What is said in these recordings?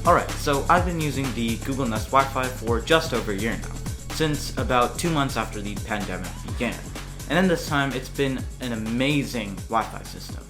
Alright, so I've been using the Google Nest Wi-Fi for just over a year now, since about 2 months after the pandemic began. And in this time, it's been an amazing Wi-Fi system.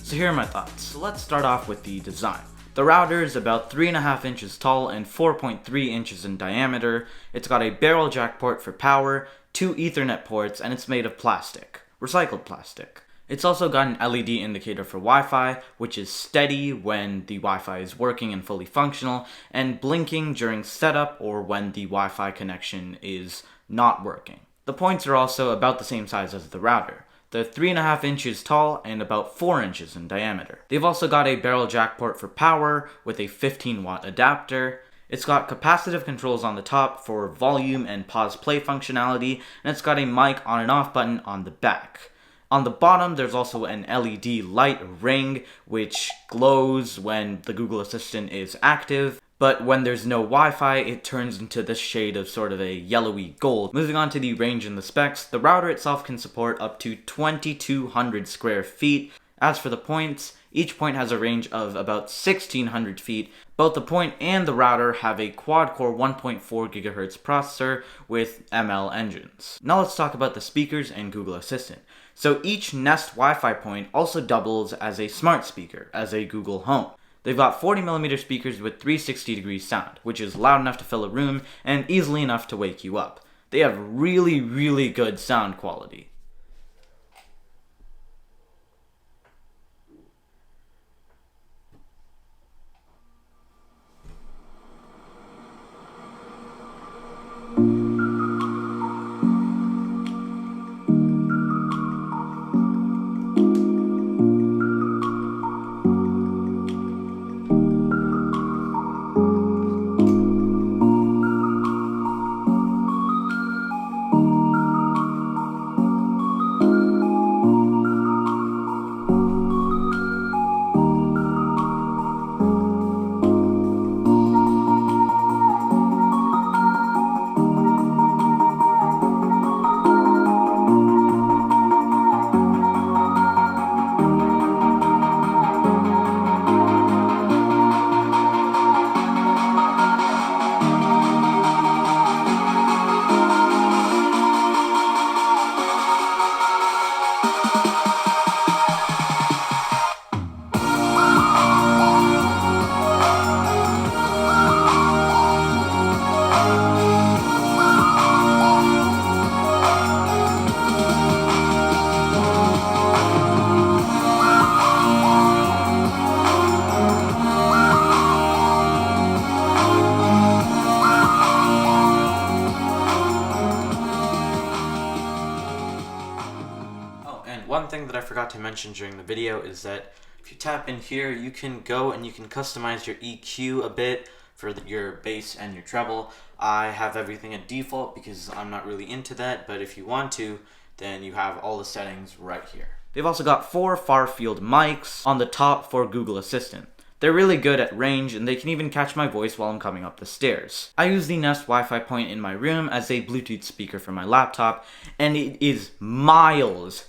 So here are my thoughts. So let's start off with the design. The router is about 3.5 inches tall and 4.3 inches in diameter. It's got a barrel jack port for power, 2 Ethernet ports, and it's made of plastic, recycled plastic. It's also got an LED indicator for Wi-Fi, which is steady when the Wi-Fi is working and fully functional, and blinking during setup or when the Wi-Fi connection is not working. The points are also about the same size as the router. They're 3.5 inches tall and about 4 inches in diameter. They've also got a barrel jack port for power with a 15-watt adapter. It's got capacitive controls on the top for volume and pause play functionality, and it's got a mic on and off button on the back. On the bottom, there's also an LED light ring, which glows when the Google Assistant is active, but when there's no Wi-Fi, it turns into this shade of sort of a yellowy gold. Moving on to the range and the specs, the router itself can support up to 2,200 square feet. As for the points, each point has a range of about 1,600 feet. Both the point and the router have a quad-core 1.4 GHz processor with ML engines. Now let's talk about the speakers and Google Assistant. So each Nest Wi-Fi point also doubles as a smart speaker, as a Google Home. They've got 40mm speakers with 360-degree sound, which is loud enough to fill a room and easily enough to wake you up. They have really good sound quality. One thing that I forgot to mention during the video is that if you tap in here, you can go and you can customize your EQ a bit for your bass and your treble. I have everything at default because I'm not really into that, but if you want to, then you have all the settings right here. They've also got 4 far-field mics on the top for Google Assistant. They're really good at range, and they can even catch my voice while I'm coming up the stairs. I use the Nest Wi-Fi point in my room as a Bluetooth speaker for my laptop, and it is miles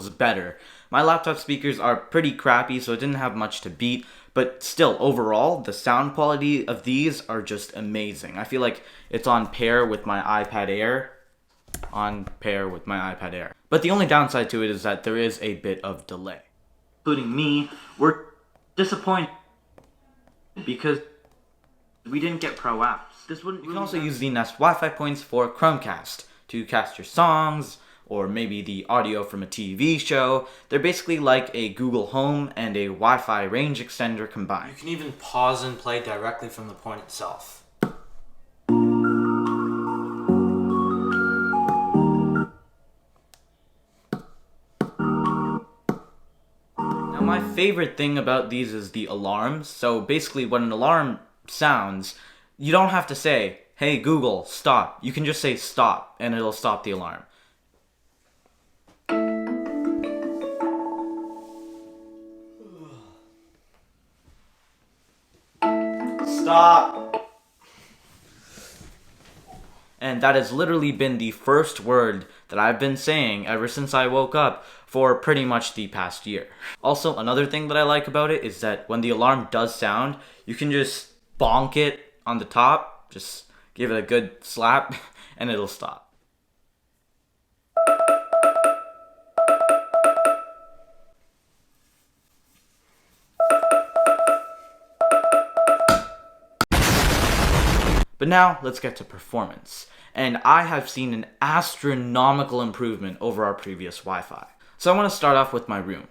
better. My laptop speakers are pretty crappy, so it didn't have much to beat, but still, overall, the sound quality of these are just amazing. I feel like it's on par with my iPad Air. But the only downside to it is that there is a bit of delay. Including me, we're disappointed because we didn't get pro apps. You can also use the Nest Wi-Fi points for Chromecast to cast your songs, or maybe the audio from a TV show. They're basically like a Google Home and a Wi-Fi range extender combined. You can even pause and play directly from the point itself. Now my favorite thing about these is the alarms. So basically when an alarm sounds, you don't have to say, "Hey Google, stop." You can just say stop and it'll stop the alarm. Stop. And that has literally been the first word that I've been saying ever since I woke up for pretty much the past year. Also, another thing that I like about it is that when the alarm does sound, you can just bonk it on the top, just give it a good slap, and it'll stop. But now, let's get to performance. And I have seen an astronomical improvement over our previous Wi-Fi. So I want to start off with my room.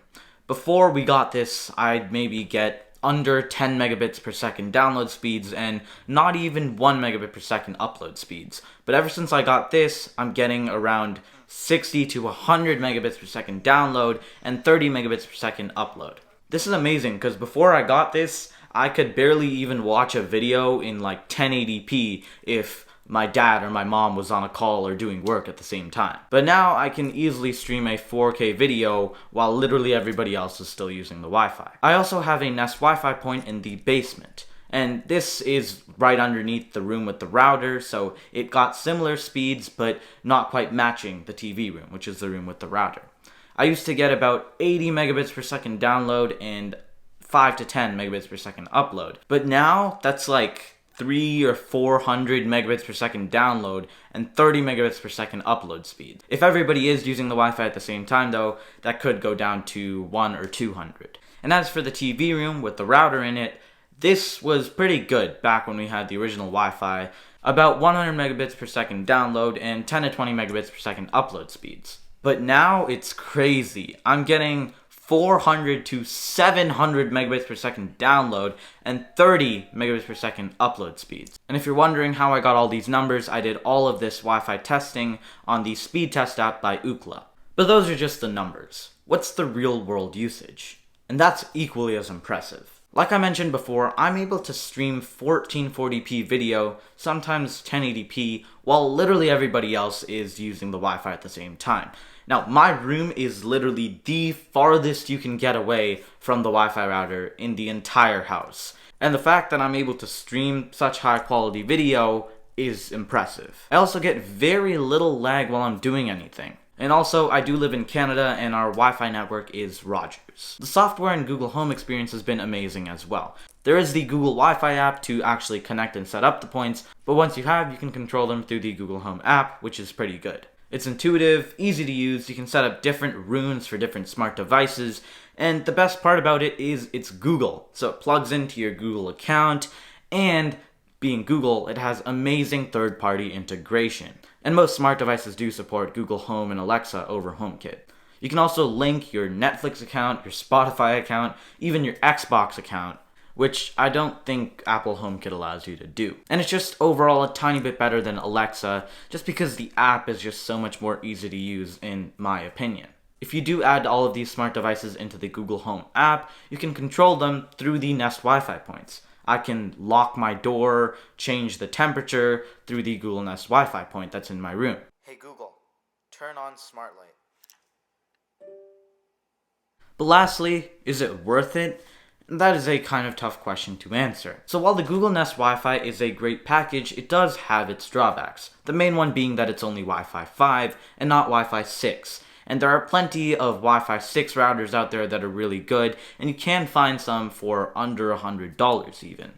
Before we got this, I'd maybe get under 10 megabits per second download speeds and not even 1 megabit per second upload speeds. But ever since I got this, I'm getting around 60 to 100 megabits per second download and 30 megabits per second upload. This is amazing because before I got this, I could barely even watch a video in like 1080p if my dad or my mom was on a call or doing work at the same time. But now I can easily stream a 4K video while literally everybody else is still using the Wi-Fi. I also have a Nest Wi-Fi point in the basement. And this is right underneath the room with the router, so it got similar speeds but not quite matching the TV room, which is the room with the router. I used to get about 80 megabits per second download and 5 to 10 megabits per second upload. But now, that's like 300 or 400 megabits per second download and 30 megabits per second upload speed. If everybody is using the Wi-Fi at the same time though, that could go down to 100 or 200. And as for the TV room with the router in it, this was pretty good back when we had the original Wi-Fi, about 100 megabits per second download and 10 to 20 megabits per second upload speeds. But now it's crazy. I'm getting 400 to 700 megabits per second download and 30 megabits per second upload speeds. And if you're wondering how I got all these numbers, I did all of this Wi-Fi testing on the speed test app by Ookla. But those are just the numbers. What's the real world usage? And that's equally as impressive. Like I mentioned before, I'm able to stream 1440p video, sometimes 1080p, while literally everybody else is using the Wi-Fi at the same time. Now, my room is literally the farthest you can get away from the Wi-Fi router in the entire house. And the fact that I'm able to stream such high quality video is impressive. I also get very little lag while I'm doing anything. And also, I do live in Canada and our Wi-Fi network is Rogers. The software and Google Home experience has been amazing as well. There is the Google Wi-Fi app to actually connect and set up the points, but once you have, you can control them through the Google Home app, which is pretty good. It's intuitive, easy to use, you can set up different runes for different smart devices, and the best part about it is it's Google, so it plugs into your Google account, and being Google, it has amazing third-party integration. And most smart devices do support Google Home and Alexa over HomeKit. You can also link your Netflix account, your Spotify account, even your Xbox account, which I don't think Apple HomeKit allows you to do. And it's just overall a tiny bit better than Alexa, just because the app is just so much more easy to use in my opinion. If you do add all of these smart devices into the Google Home app, you can control them through the Nest Wi-Fi points. I can lock my door, change the temperature through the Google Nest Wi-Fi point that's in my room. Hey Google, turn on smart light. But lastly, is it worth it? That is a kind of tough question to answer. So while the Google Nest Wi-Fi is a great package, it does have its drawbacks. The main one being that it's only Wi-Fi 5 and not Wi-Fi 6. And there are plenty of Wi-Fi 6 routers out there that are really good, and you can find some for under $100 even.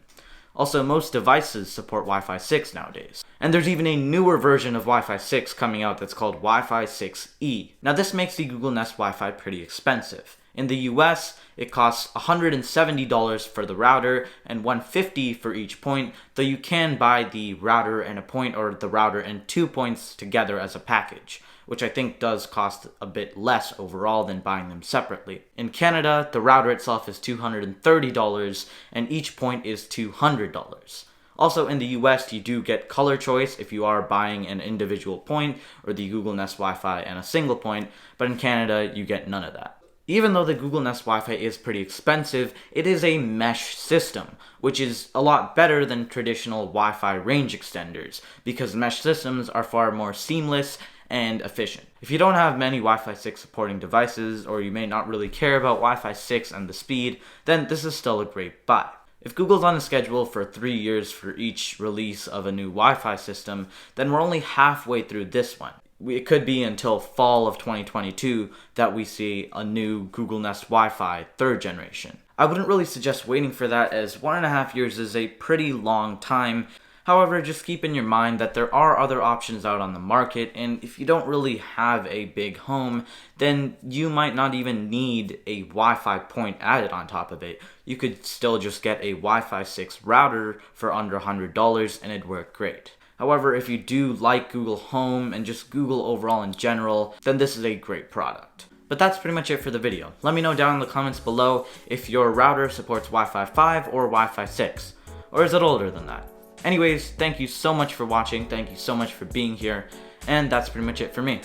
Also, most devices support Wi-Fi 6 nowadays. And there's even a newer version of Wi-Fi 6 coming out that's called Wi-Fi 6E. Now this makes the Google Nest Wi-Fi pretty expensive. In the US, it costs $170 for the router and $150 for each point, though you can buy the router and a point or the router and 2 points together as a package, which I think does cost a bit less overall than buying them separately. In Canada, the router itself is $230 and each point is $200. Also in the US, you do get color choice if you are buying an individual point or the Google Nest Wi-Fi and a single point, but in Canada, you get none of that. Even though the Google Nest Wi-Fi is pretty expensive, it is a mesh system, which is a lot better than traditional Wi-Fi range extenders, because mesh systems are far more seamless and efficient. If you don't have many Wi-Fi 6 supporting devices, or you may not really care about Wi-Fi 6 and the speed, then this is still a great buy. If Google's on a schedule for 3 years for each release of a new Wi-Fi system, then we're only halfway through this one. It could be until fall of 2022 that we see a new Google Nest Wi-Fi 3rd generation. I wouldn't really suggest waiting for that, as 1.5 years is a pretty long time. However, just keep in your mind that there are other options out on the market, and if you don't really have a big home, then you might not even need a Wi-Fi point added on top of it. You could still just get a Wi-Fi 6 router for under $100 and it'd work great. However, if you do like Google Home and just Google overall in general, then this is a great product. But that's pretty much it for the video. Let me know down in the comments below if your router supports Wi-Fi 5 or Wi-Fi 6, or is it older than that? Anyways, thank you so much for watching, thank you so much for being here, and that's pretty much it for me.